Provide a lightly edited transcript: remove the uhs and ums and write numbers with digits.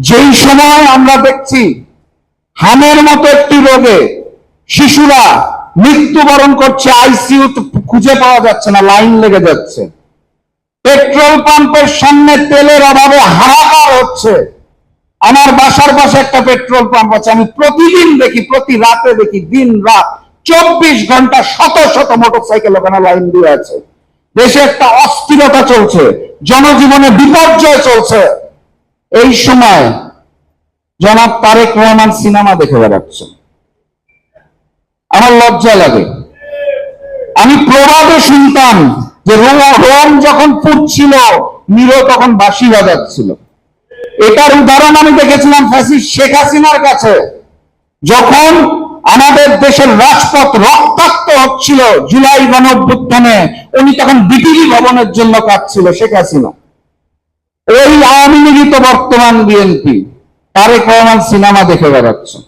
যেই সময় আমরা দেখছি হামের মতো একটি রোগে শিশুরা মৃত্যুবরণ করছে, আইসিইউ খুঁজে পাওয়া যাচ্ছে না, লাইন লেগে যাচ্ছে, পেট্রোল পাম্পের সামনে তেলের অভাবে হাহাকার হচ্ছে। আমার বাসার পাশে একটা পেট্রোল পাম্প আছে, আমি প্রতিদিন দেখি, প্রতি রাতে দেখি, দিন রাত 24 ঘন্টা শত শত মোটরসাইকেল ওখানে লাইন দিয়ে আছে। দেশে একটা অস্থিরতা চলছে, জনজীবনে বিপর্যয় চলছে। এই সময় জনাব তারেক রহমান সিনেমা দেখে বেড়াচ্ছে। আমার লজ্জা লাগে। আমি প্রবাদে শুনতাম যে রোম যখন পুড়ছিল, নিরো তখন বাঁশি বাজাচ্ছিল। এটার উদাহরণ আমি দেখেছিলাম ফ্যাসিস্ট শেখ হাসিনার কাছে, যখন আমাদের দেশের রাজপথ রক্তাক্ত হচ্ছিল জুলাই গণঅভ্যুত্থানে, উনি তখন বিটিভি ভবনের জন্য কাঁদছিল শেখ হাসিনা। ওই আওয়ামী লীগই তো বর্তমান বিএনপি। তারেক রহমান সিনেমা দেখে বেড়াচ্ছে।